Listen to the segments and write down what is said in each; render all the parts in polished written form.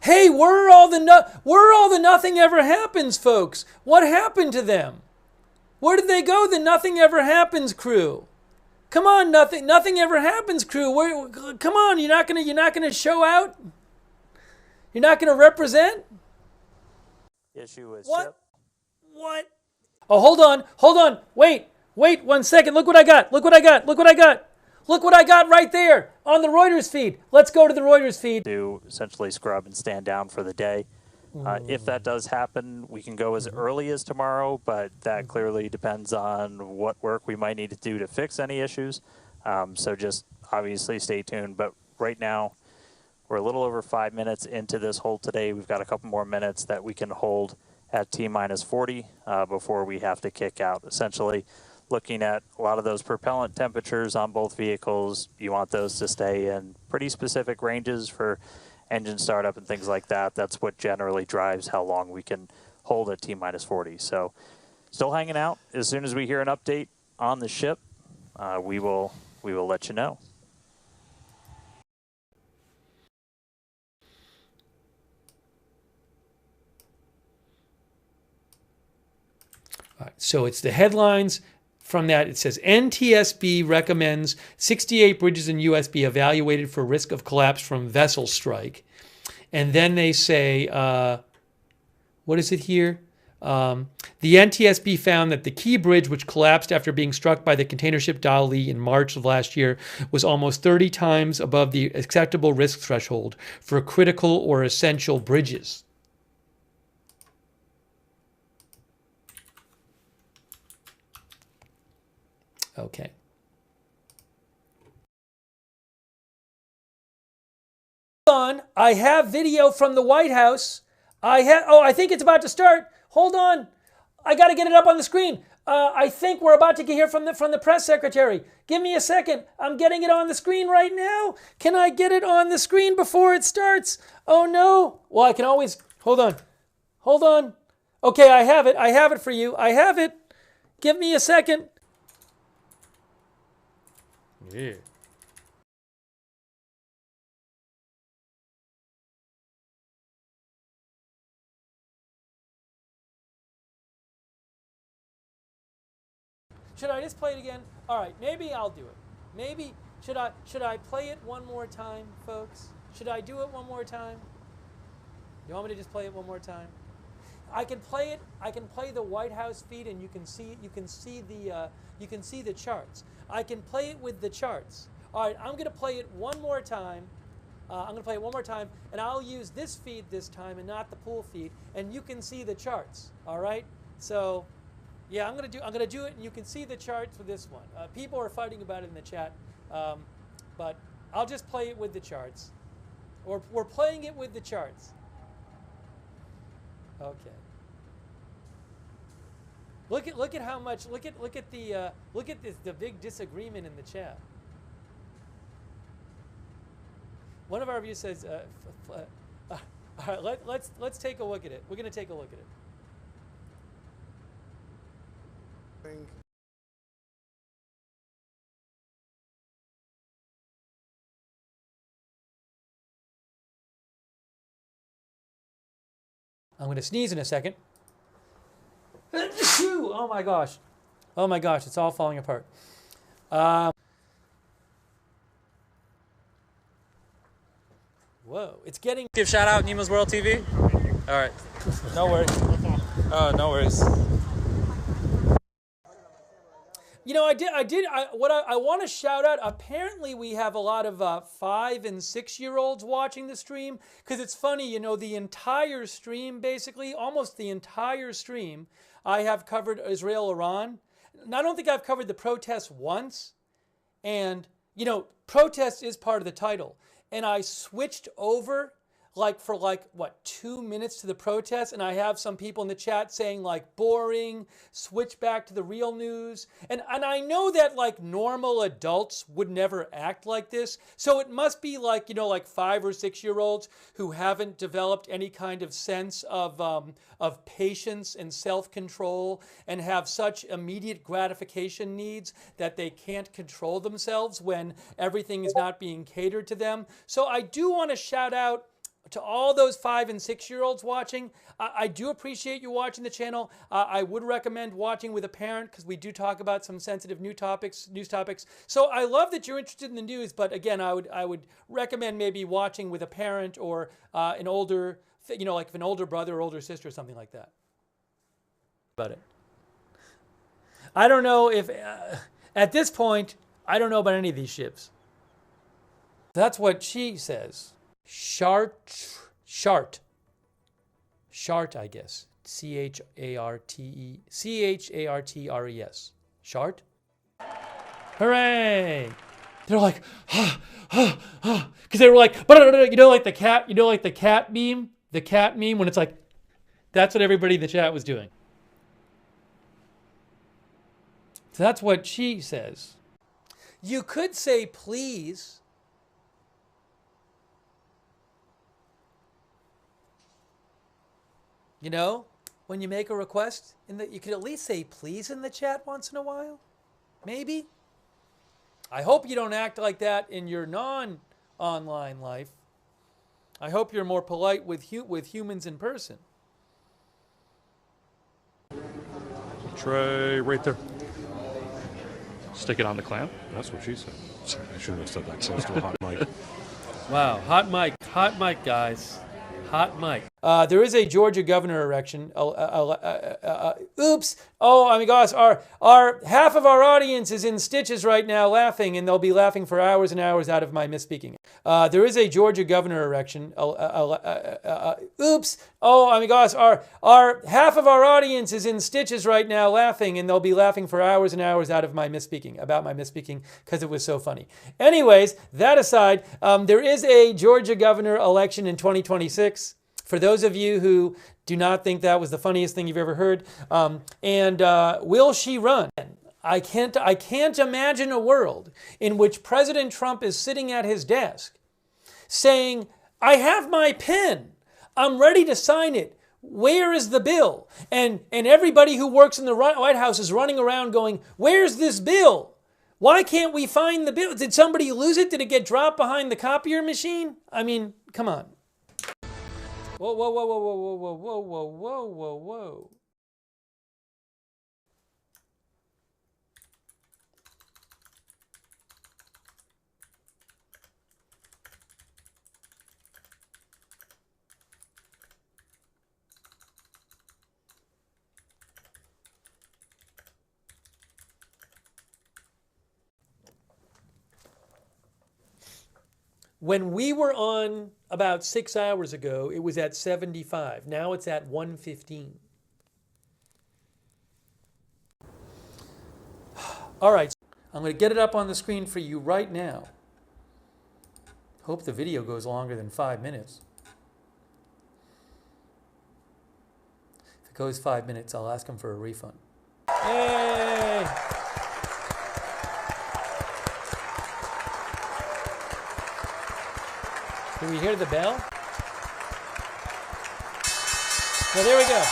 Hey, where are all the nothing ever happens folks? What happened to them? Where did they go? The nothing ever happens crew. Come on, nothing ever happens crew. Come on, you're not gonna show out. You're not gonna represent. Issue with What? ship. What? Oh, hold on. Wait 1 second. Look what I got. Look what I got right there on the Reuters feed. Let's go to the Reuters feed. To essentially scrub and stand down for the day. If that does happen, we can go as early as tomorrow, but that clearly depends on what work we might need to do to fix any issues. So just obviously stay tuned. But right now, we're a little over 5 minutes into this hold today. We've got a couple more minutes that we can hold at T-minus 40 before we have to kick out. Essentially, looking at a lot of those propellant temperatures on both vehicles, you want those to stay in pretty specific ranges for engine startup and things like that. That's what generally drives how long we can hold at T-minus 40. So still hanging out. As soon as we hear an update on the ship, we will let you know. All right, so it's the headlines from that. It says NTSB recommends 68 bridges in US be evaluated for risk of collapse from vessel strike. And then they say, what is it here? The NTSB found that the Key Bridge, which collapsed after being struck by the container ship Dali in March of last year, was almost 30 times above the acceptable risk threshold for critical or essential bridges. Okay. Hold on. I have video from the White House. I think it's about to start. Hold on. I got to get it up on the screen. I think we're about to hear from the press secretary. Give me a second. I'm getting it on the screen right now. Can I get it on the screen before it starts? Oh no. Well, I can always, hold on. Okay, I have it for you. I have it. Give me a second. Yeah. Should I just play it again? All right, maybe I'll do it. Maybe should I play it one more time, folks? Should I do it one more time? You want me to just play it one more time? I can play it. I can play the White House feed, and you can see the charts. I can play it with the charts. All right, I'm going to play it one more time. And I'll use this feed this time and not the pool feed, and you can see the charts. All right. So, yeah, I'm going to do it, and you can see the charts for this one. People are fighting about it in the chat, but I'll just play it with the charts. We're playing it with the charts. Okay. Look at how much. Look at the big disagreement in the chat. One of our viewers says, all right, let's take a look at it. We're going to take a look at it. I'm going to sneeze in a second. Oh my gosh, it's all falling apart. Whoa, it's getting. Give shout out Nemo's World TV. All right, no worries. Oh, no worries. You know, I want to shout out. Apparently, we have a lot of 5 and 6 year olds watching the stream, because it's funny. You know, the entire stream, basically, almost the entire stream, I have covered Israel-Iran. And I don't think I've covered the protests once. And you know, protest is part of the title. And I switched over for 2 minutes to the protest, and I have some people in the chat saying boring, switch back to the real news. And I know that normal adults would never act like this. So it must be 5 or 6 year olds who haven't developed any kind of sense of patience and self-control, and have such immediate gratification needs that they can't control themselves when everything is not being catered to them. So I do want to shout out to all those 5 and 6-year-olds watching, I do appreciate you watching the channel. I would recommend watching with a parent because we do talk about some sensitive news topics. So I love that you're interested in the news, but again, I would recommend maybe watching with a parent or an older, like an older brother or older sister or something like that. About it. I don't know if, at this point, I don't know about any of these ships. That's what she says. Shart, I guess. Chartres. Shart? Hooray! They're like, because they were like, like the cat, like the cat meme? The cat meme when it's like, that's what everybody in the chat was doing. So that's what she says. You could say please. You know, when you make a request, you could at least say please in the chat once in a while. Maybe. I hope you don't act like that in your non-online life. I hope you're more polite with humans in person. Tray right there. Stick it on the clamp. That's what she said. Sorry, I shouldn't have said that close to a hot mic. Wow, hot mic, guys. Hot mic. There is a Georgia governor election. Oops. Oh my gosh. Our half of our audience is in stitches right now laughing, and they'll be laughing for hours and hours out of my misspeaking. There is a Georgia governor election. Oops. Oh my gosh. Our half of our audience is in stitches right now laughing, and they'll be laughing for hours and hours out of my misspeaking, because it was so funny. Anyways, that aside, there is a Georgia governor election in 2026. For those of you who do not think that was the funniest thing you've ever heard, will she run? I can't imagine a world in which President Trump is sitting at his desk saying, I have my pen. I'm ready to sign it. Where is the bill? And everybody who works in the White House is running around going, where's this bill? Why can't we find the bill? Did somebody lose it? Did it get dropped behind the copier machine? I mean, come on. Whoa, whoa, whoa, whoa, whoa, whoa, whoa, whoa, whoa, whoa, whoa. When we were on about 6 hours ago, it was at 75. Now it's at 115. All right, I'm going to get it up on the screen for you right now. Hope the video goes longer than 5 minutes. If it goes 5 minutes, I'll ask him for a refund. Yay! Can we hear the bell? No, there we go.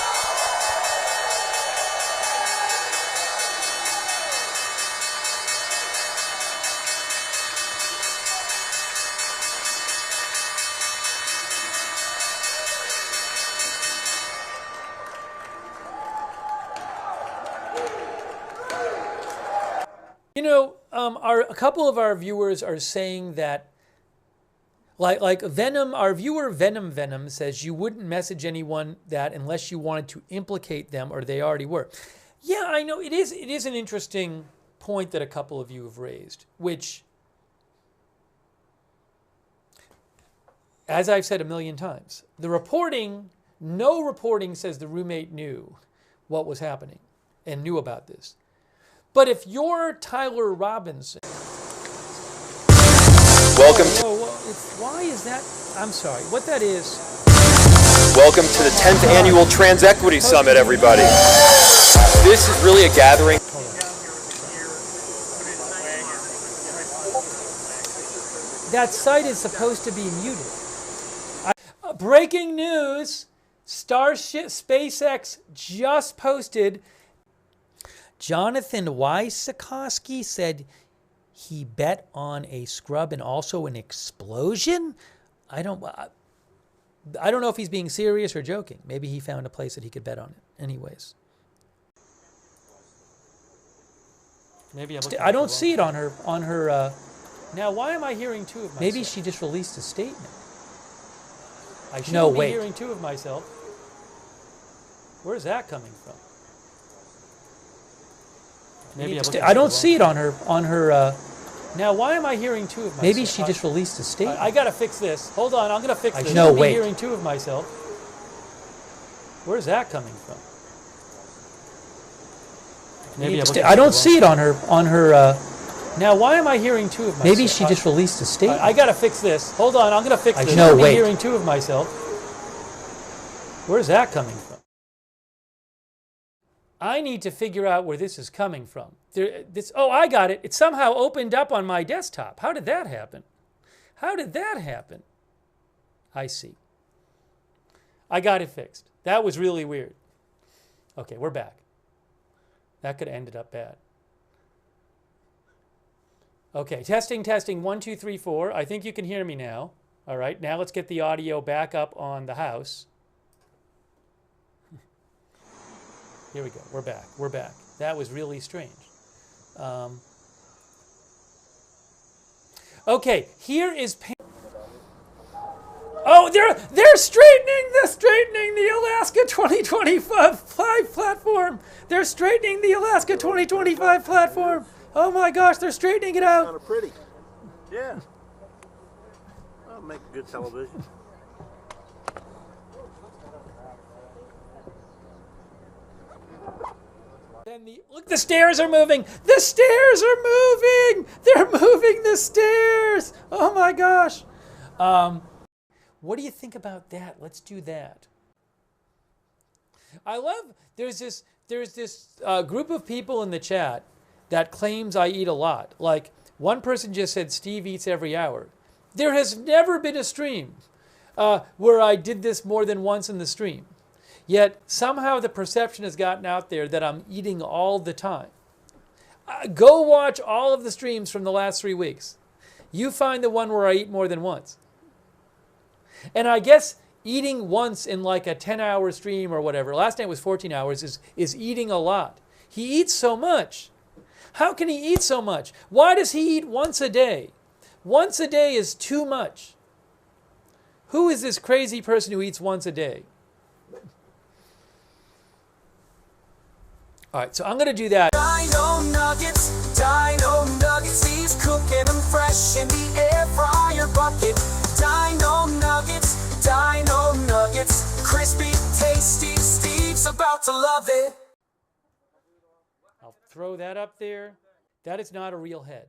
You know, a couple of our viewers are saying that like Venom, our viewer Venom says you wouldn't message anyone that unless you wanted to implicate them or they already were. Yeah, I know it is an interesting point that a couple of you have raised, which, as I've said a million times, no reporting says the roommate knew what was happening and knew about this. But if you're Tyler Robinson, welcome. Why is that? I'm sorry. What that is? Welcome to the 10th annual Trans Equity Summit, everybody. This is really a gathering. That site is supposed to be muted. Breaking news: Starship SpaceX just posted. Jonathan Wysocki said he bet on a scrub and also an explosion. I don't know if he's being serious or joking. Maybe he found a place that he could bet on it. Anyways. Maybe I don't see it on her. Now, why am I hearing two of myself? Maybe she just released a statement. I shouldn't be hearing two of myself. Where's that coming from? Maybe I don't see it on her. Now, why am I hearing two of myself? Maybe she just released a statement. I got to fix this. Hold on, I'm going to fix this. I shouldn't be hearing two of myself. Where's that coming from? Maybe I don't see it on her. Now, why am I hearing two of myself? Maybe she just released a statement. I got to fix this. Hold on, I'm going to fix this. I shouldn't be hearing two of myself. Where's that coming from? I need to figure out where this is coming from. Oh, I got it. It somehow opened up on my desktop. How did that happen? How did that happen? I see. I got it fixed. That was really weird. Okay, we're back. That could have ended up bad. Okay, testing, 1, 2, 3, 4. I think you can hear me now. All right, now let's get the audio back up on the house. Here we go. We're back. We're back. That was really strange. Okay, here is. Oh, they're straightening the Alaska 2025 platform. They're straightening the Alaska 2025 platform. Oh my gosh, they're straightening it out. Kind of pretty. Yeah. That'll make good television. Look, the stairs are moving. The stairs are moving. They're moving the stairs. Oh my gosh. What do you think about that? Let's do that. I love, there's this group of people in the chat that claims I eat a lot. Like, one person just said Steve eats every hour. There has never been a stream where I did this more than once in the stream. Yet somehow the perception has gotten out there that I'm eating all the time. Go watch all of the streams from the last 3 weeks. You find the one where I eat more than once. And I guess eating once in like a 10-hour stream or whatever, last night was 14 hours, is eating a lot. He eats so much. How can he eat so much? Why does he eat once a day? Once a day is too much. Who is this crazy person who eats once a day? All right, so I'm going to do that. Dino Nuggets, he's cooking them fresh in the air fryer bucket. Dino Nuggets, crispy, tasty, Steve's about to love it. I'll throw that up there. That is not a real head.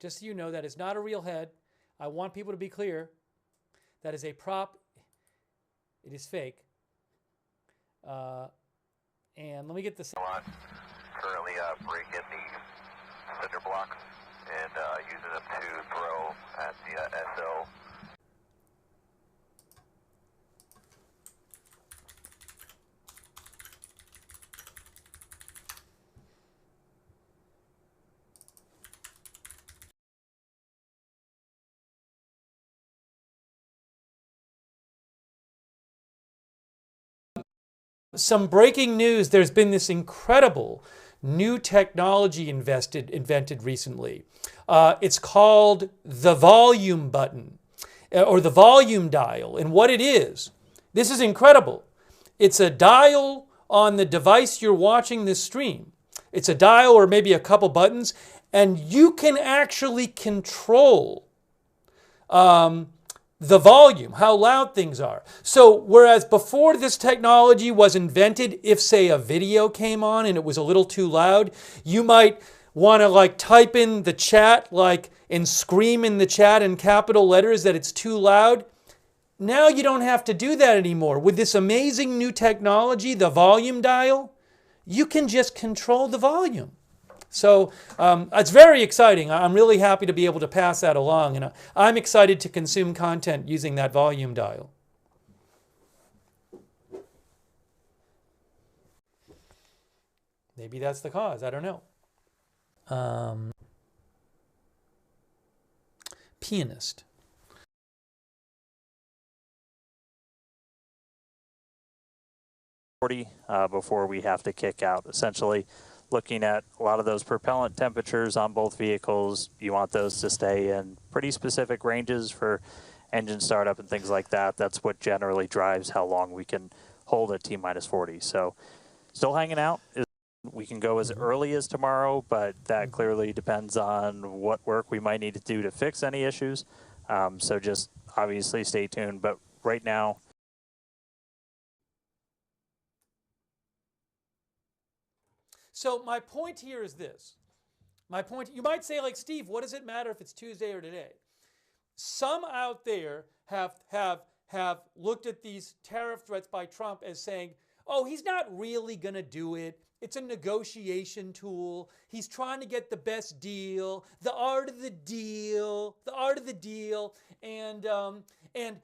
Just so you know, that is not a real head. I want people to be clear. That is a prop. It is fake. And let me get this. Currently breaking the cinder blocks and using them to throw at the SO. Some breaking news. There's been this incredible new technology invented recently. It's called the volume button or the volume dial. And what it is, this is incredible. It's a dial on the device you're watching this stream. It's a dial or maybe a couple buttons, and you can actually control the volume, how loud things are. So whereas before this technology was invented, if say a video came on and it was a little too loud, you might want to like type in the chat and scream in the chat in capital letters that it's too loud. Now you don't have to do that anymore. With this amazing new technology, the volume dial, you can just control the volume. So it's very exciting. I'm really happy to be able to pass that along. And I'm excited to consume content using that volume dial. Maybe that's the cause. I don't know. Pianist. 40 before we have to kick out. Essentially, looking at a lot of those propellant temperatures on both vehicles, you want those to stay in pretty specific ranges for engine startup and things like that. That's what generally drives how long we can hold at T-minus 40. So still hanging out. We can go as early as tomorrow, but that clearly depends on what work we might need to do to fix any issues. So just obviously stay tuned. But right now, So my point here is this. My point, you might say, like, Steve, what does it matter if it's Tuesday or today? Some out there have looked at these tariff threats by Trump as saying, oh, he's not really going to do it. It's a negotiation tool. He's trying to get the best deal, the art of the deal, the art of the deal. And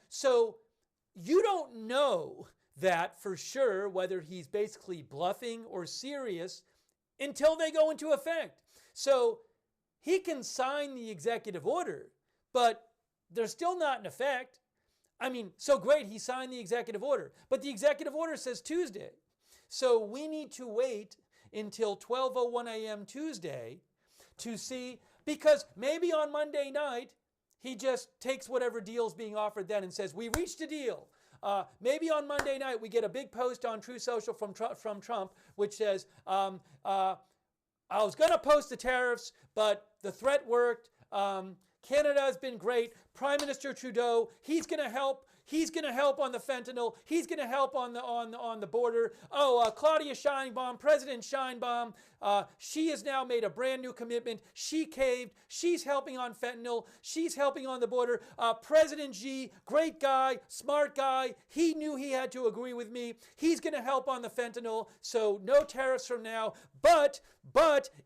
so you don't know that for sure, whether he's basically bluffing or serious until they go into effect. So he can sign the executive order, but they're still not in effect. I mean, so great, he signed the executive order, but the executive order says Tuesday. So we need to wait until 12:01 a.m. Tuesday to see, because maybe on Monday night, he just takes whatever deal's being offered then and says, we reached a deal. Maybe on Monday night, we get a big post on Truth Social from Trump, which says, I was going to post the tariffs, but the threat worked. Canada has been great. Prime Minister Trudeau, he's going to help. He's going to help on the fentanyl. He's going to help on the border. Oh, Claudia Sheinbaum, President Sheinbaum, she has now made a brand new commitment. She caved. She's helping on fentanyl. She's helping on the border. President Xi, great guy, smart guy. He knew he had to agree with me. He's going to help on the fentanyl. So no tariffs from now. But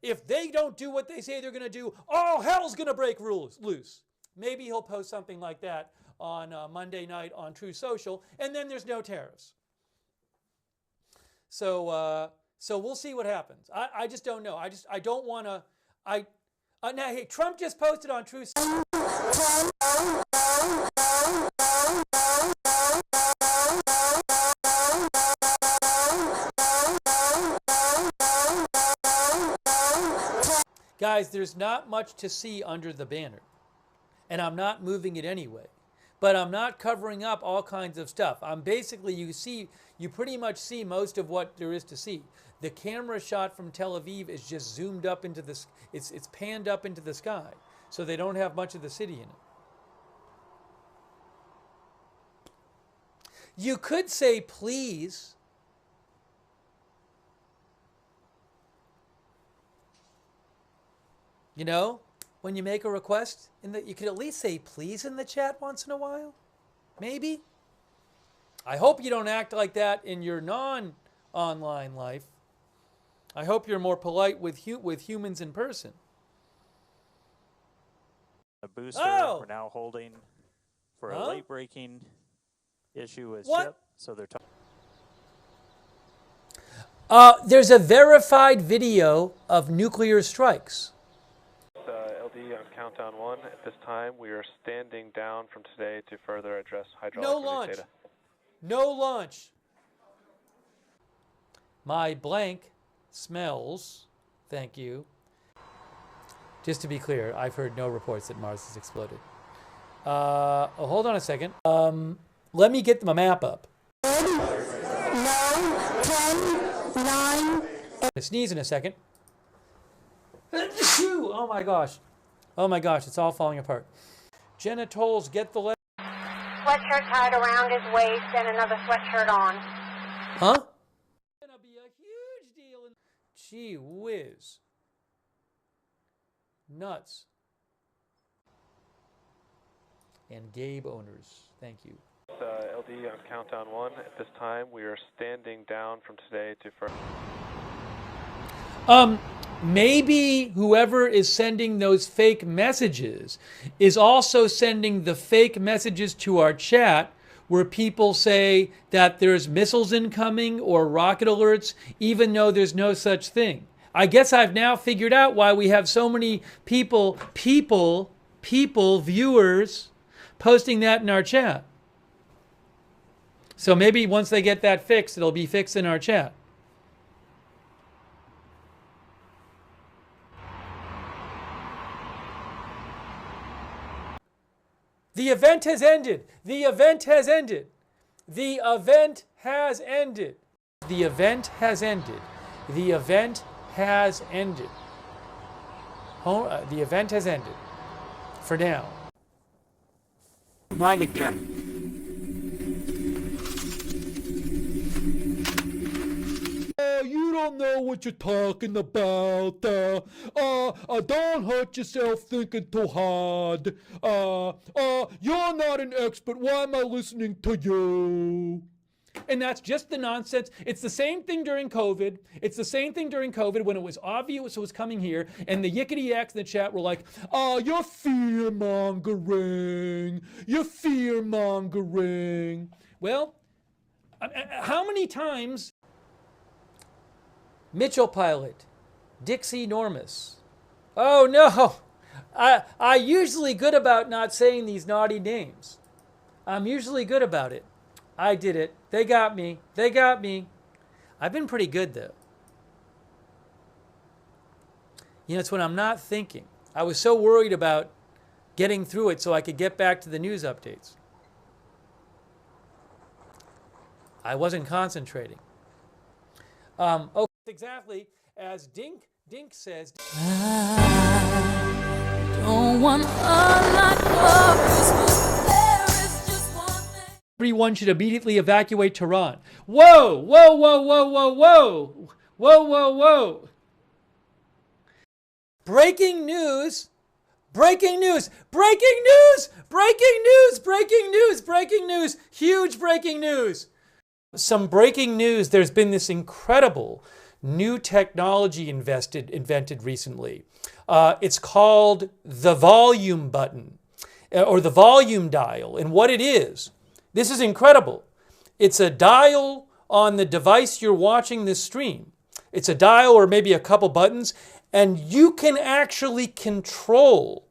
if they don't do what they say they're going to do, all hell's going to break loose. Maybe he'll post something like that on Monday night on Truth Social, and then there's no tariffs. So we'll see what happens. I just don't know. I don't want to. Now, hey, Trump just posted on Truth. Guys, there's not much to see under the banner, and I'm not moving it anyway. But I'm not covering up all kinds of stuff. I'm basically, you pretty much see most of what there is to see. The camera shot from Tel Aviv is just zoomed up into the, it's panned up into the sky, so they don't have much of the city in it. You could say please. You know, when you make a request, you could at least say please in the chat once in a while. Maybe. I hope you don't act like that in your non-online life. I hope you're more polite with humans in person. A booster we're now holding for a late breaking issue with ship. So they're there's a verified video of nuclear strikes. LD on countdown 1. At this time, we are standing down from today to further address hydraulic No launch. data. No launch. My blank smells. Thank you. Just to be clear, I've heard no reports that Mars has exploded. Hold on a second. Let me get my map up. 9, 10, 9. I sneeze in a second. Oh my gosh. Oh my gosh, it's all falling apart. Genitals, get the letter. Sweatshirt tied around his waist and another sweatshirt on. Huh? It's gonna be a huge deal. Gee whiz. Nuts. And Gabe owners, thank you. LD on countdown 1. At this time, we are standing down from today to further. Maybe whoever is sending those fake messages is also sending the fake messages to our chat where people say that there's missiles incoming or rocket alerts, even though there's no such thing. I guess I've now figured out why we have so many people, viewers, posting that in our chat. So maybe once they get that fixed, it'll be fixed in our chat. The event has ended. The event has ended. The event has ended. The event has ended. The event has ended. The event has ended. For now. Mind again. You don't know what you're talking about. Don't hurt yourself thinking too hard. You're not an expert. Why am I listening to you? And that's just the nonsense. It's the same thing during COVID. It's the same thing during COVID when it was obvious it was coming here, and the yickety-yaks in the chat were like, you're fear-mongering. You're fear-mongering. Well, how many times... Mitchell Pilot, Dixie Normus. Oh no, I'm usually good about not saying these naughty names. I'm usually good about it. I did it. They got me. They got me. I've been pretty good though. You know, it's when I'm not thinking. I was so worried about getting through it so I could get back to the news updates. I wasn't concentrating. Okay. Exactly as Dink says. I don't want a lot of Christmas. There is just one thing. Everyone should immediately evacuate Tehran. Whoa, whoa, whoa, whoa, whoa, whoa, whoa, whoa, whoa. Breaking news. Breaking news. Breaking news. Breaking news. Breaking news. Breaking news. Huge breaking news. Some breaking news. There's been this incredible new technology invented recently. It's called the volume button or the volume dial. And what it is, this is incredible. It's a dial on the device you're watching this stream. It's a dial or maybe a couple buttons, and you can actually control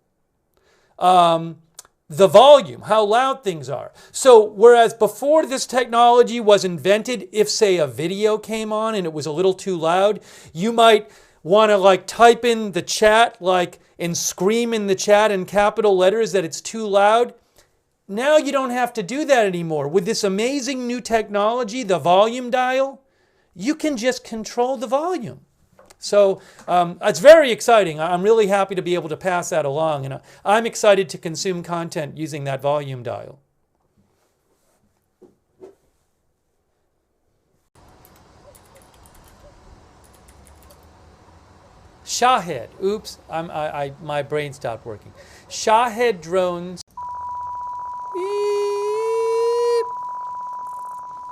the volume, how loud things are. So whereas before this technology was invented, if say a video came on and it was a little too loud, you might want to like type in the chat and scream in the chat in capital letters that it's too loud. Now you don't have to do that anymore. With this amazing new technology, the volume dial, you can just control the volume. So it's very exciting. I'm really happy to be able to pass that along. And I'm excited to consume content using that volume dial. Shahed. Oops, my brain stopped working. Shahed drones. Beep.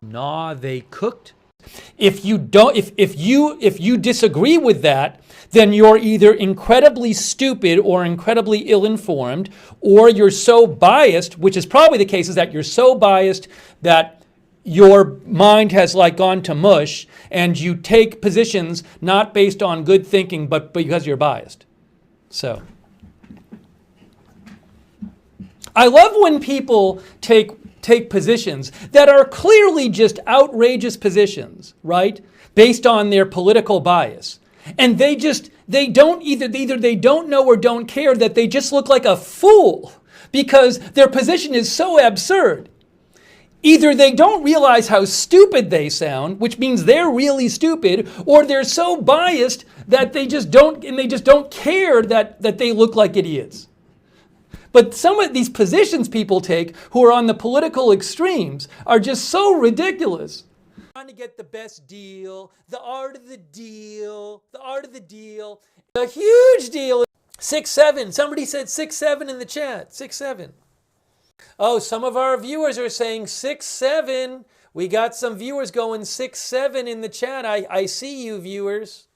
Nah, they cooked. If you disagree with that, then you're either incredibly stupid or incredibly ill-informed, or you're so biased, which is probably the case, is that you're so biased that your mind has gone to mush, and you take positions not based on good thinking, but because you're biased. So I love when people take positions that are clearly just outrageous positions, right? Based on their political bias. And they don't know or don't care that they just look like a fool because their position is so absurd. Either they don't realize how stupid they sound, which means they're really stupid, or they're so biased that they just don't care that they look like idiots. But some of these positions people take who are on the political extremes are just so ridiculous. Trying to get the best deal, the art of the deal, a huge deal. 6'7", somebody said 6'7" in the chat, 6'7". Oh, some of our viewers are saying 6'7". We got some viewers going 6'7" in the chat. I see you viewers.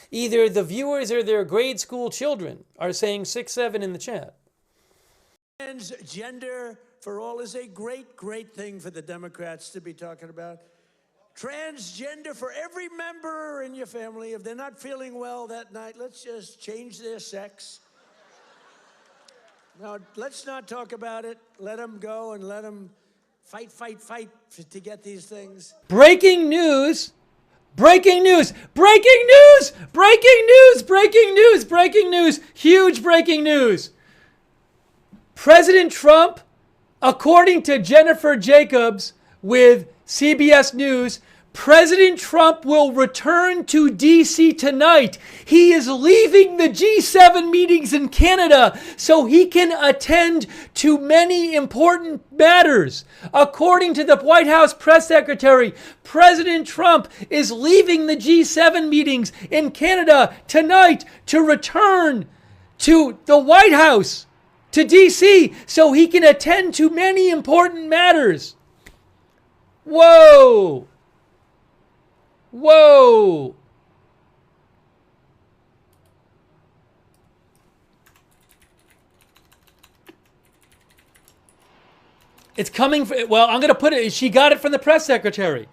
Either the viewers or their grade school children are saying 6'7" in the chat. Transgender for all is a great, great thing for the Democrats to be talking about. Transgender for every member in your family. If they're not feeling well that night, let's just change their sex. Now, let's not talk about it. Let them go and let them fight to get these things. Breaking news. Breaking news. Breaking news. Breaking news. Breaking news. Breaking news. Huge breaking news. President Trump, according to Jennifer Jacobs with CBS News, President Trump will return to D.C. tonight. He is leaving the G7 meetings in Canada so he can attend to many important matters. According to the White House press secretary, President Trump is leaving the G7 meetings in Canada tonight to return to the White House, to D.C., so he can attend to many important matters. Whoa! Whoa! It's coming, well, I'm going to put it, she got it from the press secretary.